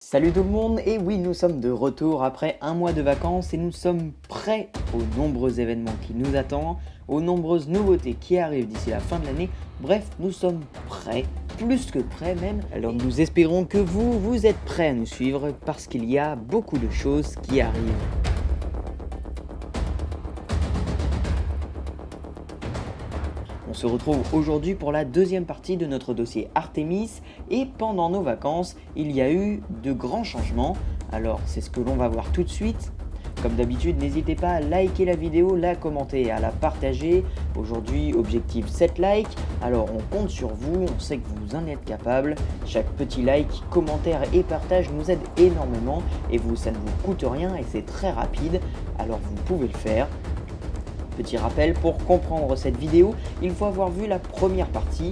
Salut tout le monde, et oui, nous sommes de retour après un mois de vacances et nous sommes prêts aux nombreux événements qui nous attendent, aux nombreuses nouveautés qui arrivent d'ici la fin de l'année. Bref, nous sommes prêts, plus que prêts même. Alors nous espérons que vous êtes prêts à nous suivre parce qu'il y a beaucoup de choses qui arrivent. On se retrouve aujourd'hui pour la deuxième partie de notre dossier Artemis et pendant nos vacances, il y a eu de grands changements. Alors c'est ce que l'on va voir tout de suite. Comme d'habitude, n'hésitez pas à liker la vidéo, la commenter et à la partager. Aujourd'hui, objectif 7 likes. Alors on compte sur vous, on sait que vous en êtes capable. Chaque petit like, commentaire et partage nous aide énormément et vous, ça ne vous coûte rien et c'est très rapide. Alors vous pouvez le faire. Petit rappel, pour comprendre cette vidéo, il faut avoir vu la première partie.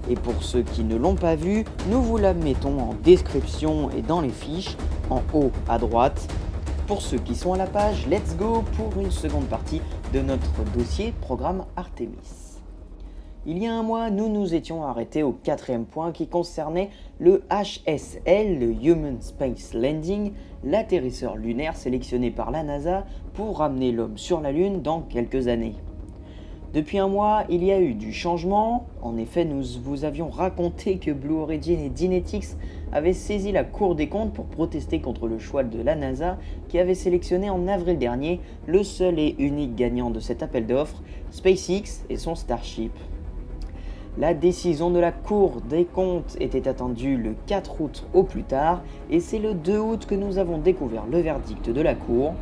Et pour ceux qui ne l'ont pas vue, nous vous la mettons en description et dans les fiches, en haut à droite. Pour ceux qui sont à la page, let's go pour une seconde partie de notre dossier programme Artemis. Il y a un mois, nous nous étions arrêtés au quatrième point qui concernait le HSL, le Human Space Landing, l'atterrisseur lunaire sélectionné par la NASA pour ramener l'homme sur la Lune dans quelques années. Depuis un mois, il y a eu du changement. En effet, nous vous avions raconté que Blue Origin et Dynetics avaient saisi la Cour des comptes pour protester contre le choix de la NASA qui avait sélectionné en avril dernier le seul et unique gagnant de cet appel d'offres, SpaceX et son Starship. La décision de la Cour des comptes était attendue le 4 août au plus tard et c'est le 2 août que nous avons découvert le verdict de la Cour.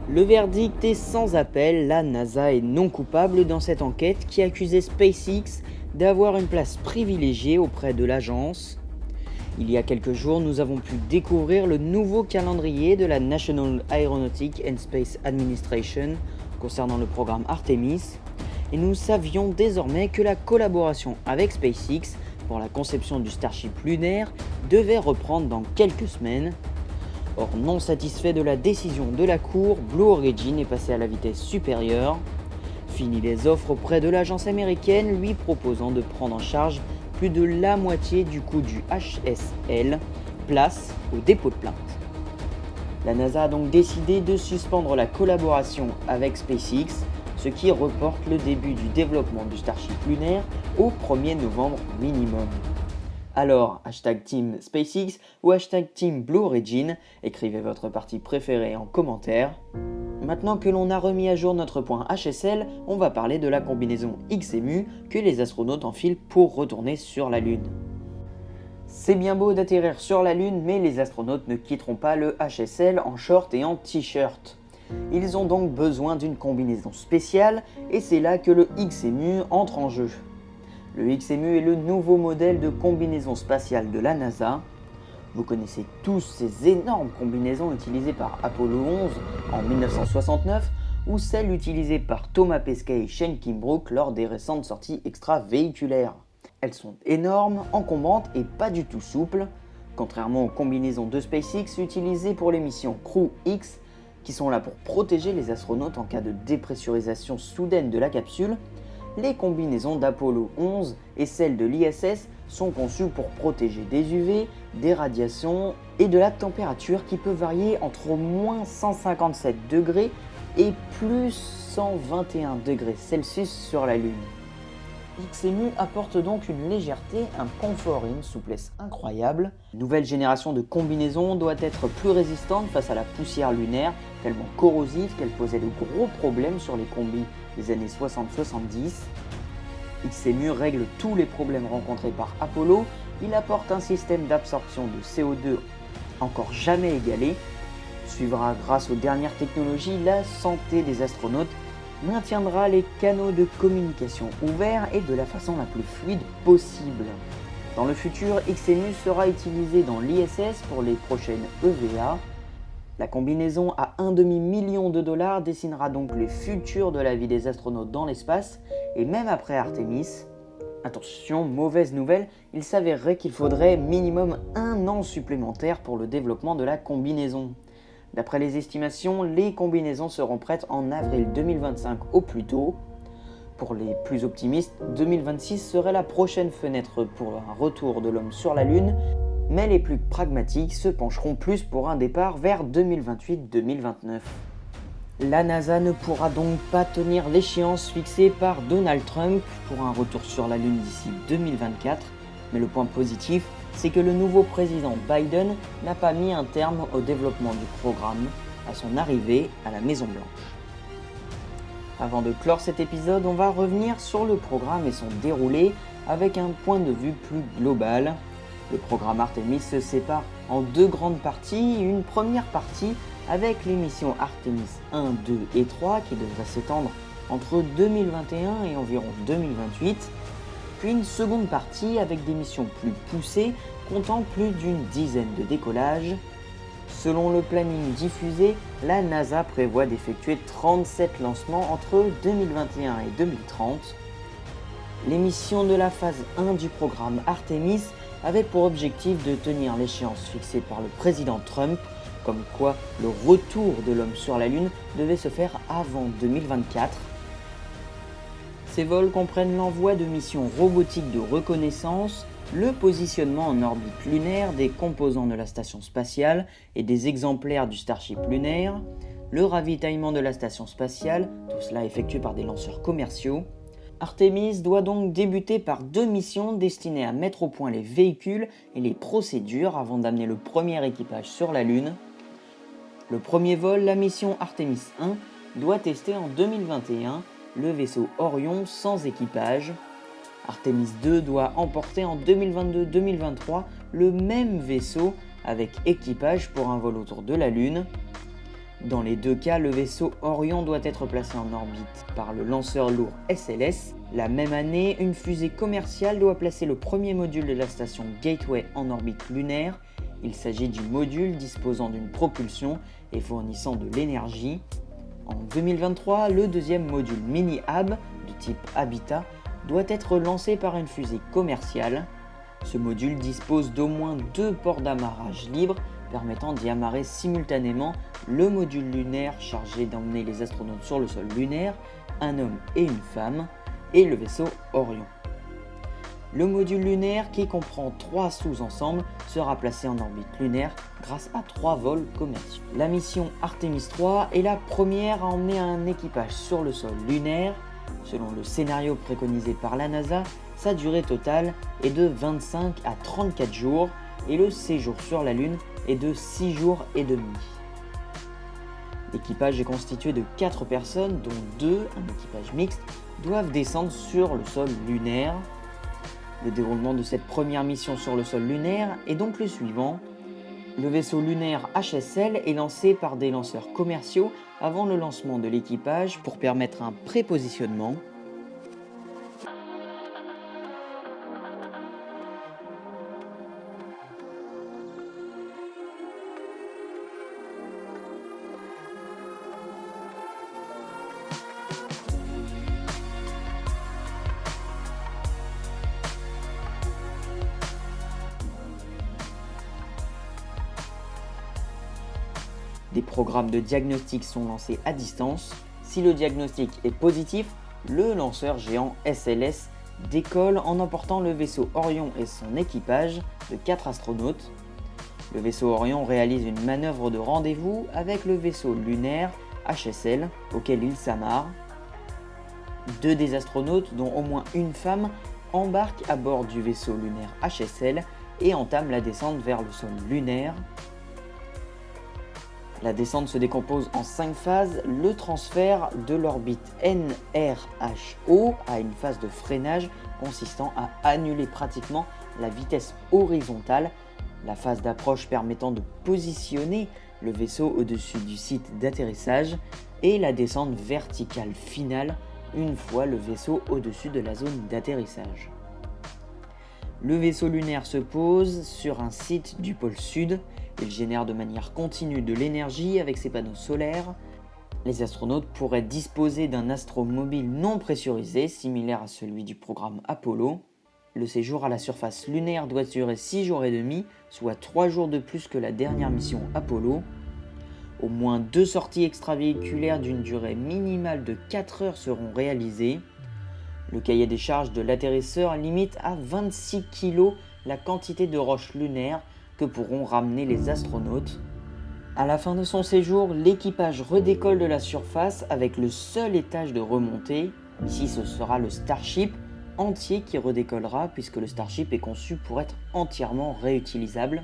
Le verdict est sans appel, la NASA est non coupable dans cette enquête qui accusait SpaceX d'avoir une place privilégiée auprès de l'agence. Il y a quelques jours, nous avons pu découvrir le nouveau calendrier de la National Aeronautic and Space Administration concernant le programme Artemis. Et nous savions désormais que la collaboration avec SpaceX pour la conception du Starship lunaire devait reprendre dans quelques semaines. Or, non satisfait de la décision de la Cour, Blue Origin est passé à la vitesse supérieure. Fini les offres auprès de l'agence américaine, lui proposant de prendre en charge plus de la moitié du coût du HSL, place au dépôt de plainte. La NASA a donc décidé de suspendre la collaboration avec SpaceX, ce qui reporte le début du développement du Starship lunaire au 1er novembre minimum. Alors, hashtag Team SpaceX ou hashtag Team Blue Origin, écrivez votre parti préféré en commentaire. Maintenant que l'on a remis à jour notre point HSL, on va parler de la combinaison XMU que les astronautes enfilent pour retourner sur la Lune. C'est bien beau d'atterrir sur la Lune, mais les astronautes ne quitteront pas le HSL en short et en t-shirt. Ils ont donc besoin d'une combinaison spéciale et c'est là que le XMU entre en jeu. Le XMU est le nouveau modèle de combinaison spatiale de la NASA. Vous connaissez tous ces énormes combinaisons utilisées par Apollo 11 en 1969 ou celles utilisées par Thomas Pesquet et Shane Kimbrough lors des récentes sorties extravéhiculaires. Elles sont énormes, encombrantes et pas du tout souples, contrairement aux combinaisons de SpaceX utilisées pour les missions Crew X qui sont là pour protéger les astronautes en cas de dépressurisation soudaine de la capsule. Les combinaisons d'Apollo 11 et celles de l'ISS sont conçues pour protéger des UV, des radiations et de la température qui peut varier entre moins 157 degrés et plus 121 degrés Celsius sur la Lune. XMU apporte donc une légèreté, un confort et une souplesse incroyables. Une nouvelle génération de combinaisons doit être plus résistante face à la poussière lunaire, tellement corrosive qu'elle posait de gros problèmes sur les combis des années 60-70. XMU règle tous les problèmes rencontrés par Apollo. Il apporte un système d'absorption de CO2 encore jamais égalé. Suivra grâce aux dernières technologies la santé des astronautes, maintiendra les canaux de communication ouverts et de la façon la plus fluide possible. Dans le futur, XMU sera utilisé dans l'ISS pour les prochaines EVA. La combinaison à $1,5 million dessinera donc les futurs de la vie des astronautes dans l'espace et même après Artemis. Attention, mauvaise nouvelle, il s'avérerait qu'il faudrait minimum 1 an supplémentaire pour le développement de la combinaison. D'après les estimations, les combinaisons seront prêtes en avril 2025 au plus tôt. Pour les plus optimistes, 2026 serait la prochaine fenêtre pour un retour de l'homme sur la Lune. mais les plus pragmatiques se pencheront plus pour un départ vers 2028-2029. La NASA ne pourra donc pas tenir l'échéance fixée par Donald Trump pour un retour sur la Lune d'ici 2024, mais le point positif, c'est que le nouveau président Biden n'a pas mis un terme au développement du programme à son arrivée à la Maison-Blanche. Avant de clore cet épisode, on va revenir sur le programme et son déroulé avec un point de vue plus global. Le programme Artemis se sépare en deux grandes parties. Une première partie avec les missions Artemis 1, 2 et 3 qui devraient s'étendre entre 2021 et environ 2028. Puis une seconde partie avec des missions plus poussées comptant plus d'une dizaine de décollages. Selon le planning diffusé, la NASA prévoit d'effectuer 37 lancements entre 2021 et 2030. Les missions de la phase 1 du programme Artemis avaient pour objectif de tenir l'échéance fixée par le président Trump, comme quoi le retour de l'homme sur la Lune devait se faire avant 2024. Ces vols comprennent l'envoi de missions robotiques de reconnaissance, le positionnement en orbite lunaire des composants de la station spatiale et des exemplaires du Starship lunaire, le ravitaillement de la station spatiale, tout cela effectué par des lanceurs commerciaux. Artemis doit donc débuter par deux missions destinées à mettre au point les véhicules et les procédures avant d'amener le premier équipage sur la Lune. Le premier vol, la mission Artemis 1, doit tester en 2021 le vaisseau Orion sans équipage. Artemis 2 doit emporter en 2022-2023 le même vaisseau avec équipage pour un vol autour de la Lune. Dans les deux cas, le vaisseau Orion doit être placé en orbite par le lanceur lourd SLS. La même année, une fusée commerciale doit placer le premier module de la station Gateway en orbite lunaire. Il s'agit du module disposant d'une propulsion et fournissant de l'énergie. En 2023, le deuxième module Mini-Hab de type Habitat doit être lancé par une fusée commerciale. Ce module dispose d'au moins deux ports d'amarrage libres permettant d'y amarrer simultanément le module lunaire chargé d'emmener les astronautes sur le sol lunaire, un homme et une femme, et le vaisseau Orion. Le module lunaire, qui comprend 3 sous-ensembles, sera placé en orbite lunaire grâce à 3 vols commerciaux. La mission Artemis 3 est la première à emmener un équipage sur le sol lunaire. Selon le scénario préconisé par la NASA, sa durée totale est de 25 à 34 jours et le séjour sur la Lune est de 6 jours et demi. L'équipage est constitué de 4 personnes, dont 2, un équipage mixte, doivent descendre sur le sol lunaire. Le déroulement de cette première mission sur le sol lunaire est donc le suivant. Le vaisseau lunaire HSL est lancé par des lanceurs commerciaux avant le lancement de l'équipage pour permettre un prépositionnement. Des programmes de diagnostic sont lancés à distance. Si le diagnostic est positif, le lanceur géant SLS décolle en emportant le vaisseau Orion et son équipage de 4 astronautes. Le vaisseau Orion réalise une manœuvre de rendez-vous avec le vaisseau lunaire HSL auquel il s'amarre. 2 des astronautes, dont au moins une femme, embarquent à bord du vaisseau lunaire HSL et entament la descente vers le sol lunaire. La descente se décompose en 5 phases. Le transfert de l'orbite NRHO à une phase de freinage consistant à annuler pratiquement la vitesse horizontale, la phase d'approche permettant de positionner le vaisseau au-dessus du site d'atterrissage et la descente verticale finale une fois le vaisseau au-dessus de la zone d'atterrissage. Le vaisseau lunaire se pose sur un site du pôle sud. Il génère de manière continue de l'énergie avec ses panneaux solaires. Les astronautes pourraient disposer d'un astromobile non pressurisé, similaire à celui du programme Apollo. Le séjour à la surface lunaire doit durer 6 jours et demi, soit 3 jours de plus que la dernière mission Apollo. Au moins 2 sorties extravéhiculaires d'une durée minimale de 4 heures seront réalisées. Le cahier des charges de l'atterrisseur limite à 26 kg la quantité de roches lunaires que pourront ramener les astronautes. À la fin de son séjour, l'équipage redécolle de la surface avec le seul étage de remontée. Ici, ce sera le Starship entier qui redécollera puisque le Starship est conçu pour être entièrement réutilisable.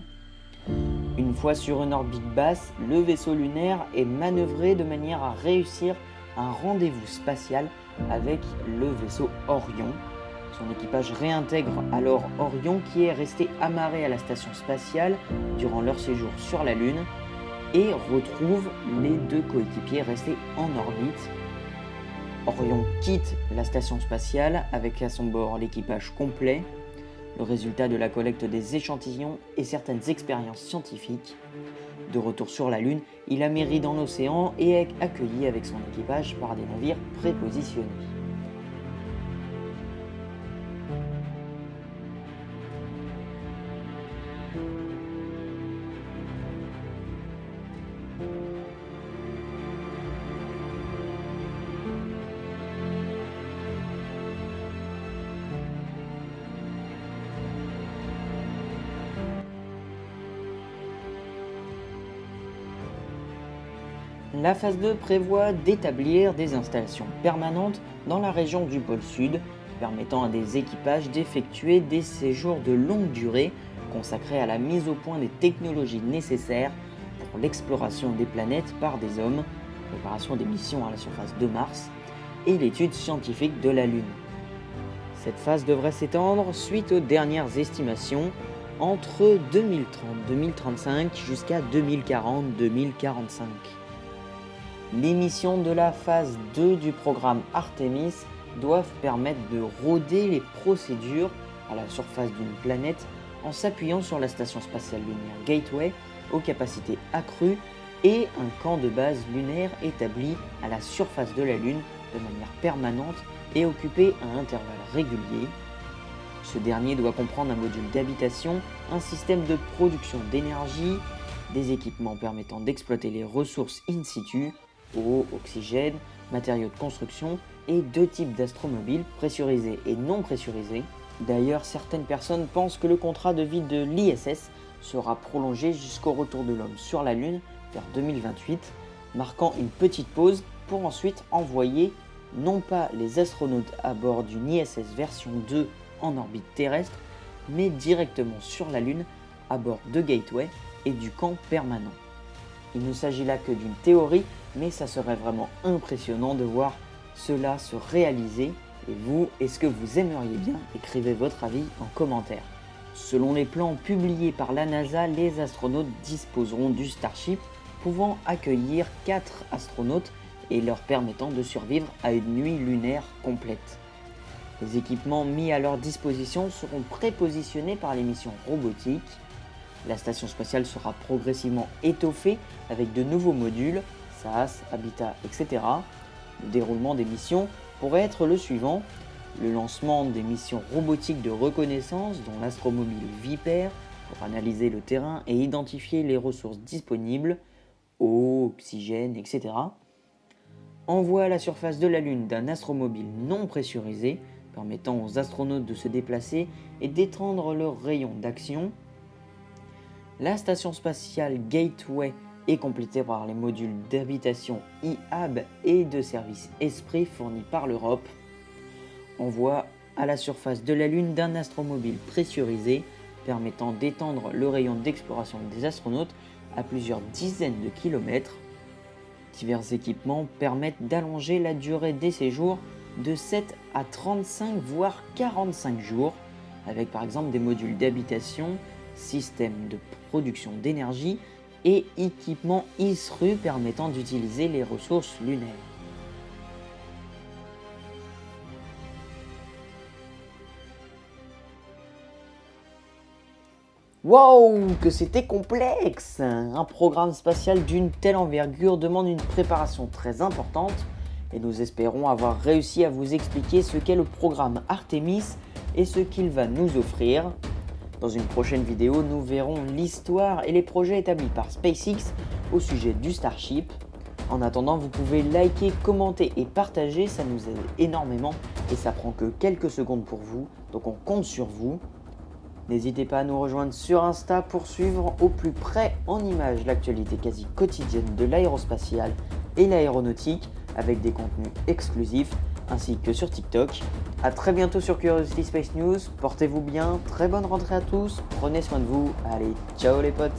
Une fois sur une orbite basse, le vaisseau lunaire est manœuvré de manière à réussir un rendez-vous spatial avec le vaisseau Orion. Son équipage réintègre alors Orion qui est resté amarré à la station spatiale durant leur séjour sur la Lune et retrouve les deux coéquipiers restés en orbite. Orion quitte la station spatiale avec à son bord l'équipage complet, le résultat de la collecte des échantillons et certaines expériences scientifiques. De retour sur la Lune, il amérit dans l'océan et est accueilli avec son équipage par des navires prépositionnés. La phase 2 prévoit d'établir des installations permanentes dans la région du pôle Sud, permettant à des équipages d'effectuer des séjours de longue durée consacrés à la mise au point des technologies nécessaires pour l'exploration des planètes par des hommes, préparation des missions à la surface de Mars et l'étude scientifique de la Lune. Cette phase devrait s'étendre suite aux dernières estimations entre 2030-2035 jusqu'à 2040-2045. Les missions de la phase 2 du programme Artemis doivent permettre de roder les procédures à la surface d'une planète en s'appuyant sur la station spatiale lunaire Gateway aux capacités accrues et un camp de base lunaire établi à la surface de la Lune de manière permanente et occupé à intervalles réguliers. Ce dernier doit comprendre un module d'habitation, un système de production d'énergie, des équipements permettant d'exploiter les ressources in situ, eau, oxygène, matériaux de construction et deux types d'astromobiles, pressurisés et non pressurisés. D'ailleurs, certaines personnes pensent que le contrat de vie de l'ISS sera prolongé jusqu'au retour de l'homme sur la Lune vers 2028, marquant une petite pause pour ensuite envoyer non pas les astronautes à bord d'une ISS version 2 en orbite terrestre, mais directement sur la Lune à bord de Gateway et du camp permanent. Il ne s'agit là que d'une théorie, mais ça serait vraiment impressionnant de voir cela se réaliser. Et vous, est-ce que vous aimeriez bien? Écrivez votre avis en commentaire. Selon les plans publiés par la NASA, les astronautes disposeront du Starship pouvant accueillir 4 astronautes et leur permettant de survivre à une nuit lunaire complète. Les équipements mis à leur disposition seront prépositionnés par les missions robotiques. La station spatiale sera progressivement étoffée avec de nouveaux modules, SAS, Habitat, etc. Le déroulement des missions pourrait être le suivant: le lancement des missions robotiques de reconnaissance, dont l'astromobile Viper, pour analyser le terrain et identifier les ressources disponibles, eau, oxygène, etc. Envoi à la surface de la Lune d'un astromobile non pressurisé, permettant aux astronautes de se déplacer et d'étendre leur rayon d'action. La station spatiale Gateway est complétée par les modules d'habitation IHAB et de service Esprit fournis par l'Europe. Envoi à la surface de la Lune d'un astromobile pressurisé permettant d'étendre le rayon d'exploration des astronautes à plusieurs dizaines de kilomètres. Divers équipements permettent d'allonger la durée des séjours de 7 à 35 voire 45 jours, avec par exemple des modules d'habitation, systèmes de production d'énergie et équipements ISRU permettant d'utiliser les ressources lunaires. Waouh, que c'était complexe! Un programme spatial d'une telle envergure demande une préparation très importante et nous espérons avoir réussi à vous expliquer ce qu'est le programme Artemis et ce qu'il va nous offrir. Dans une prochaine vidéo, nous verrons l'histoire et les projets établis par SpaceX au sujet du Starship. En attendant, vous pouvez liker, commenter et partager, ça nous aide énormément et ça prend que quelques secondes pour vous, donc on compte sur vous. N'hésitez pas à nous rejoindre sur Insta pour suivre au plus près en images l'actualité quasi quotidienne de l'aérospatiale et l'aéronautique avec des contenus exclusifs ainsi que sur TikTok. A très bientôt sur Curiosity Space News, portez-vous bien, très bonne rentrée à tous, prenez soin de vous, allez, ciao les potes!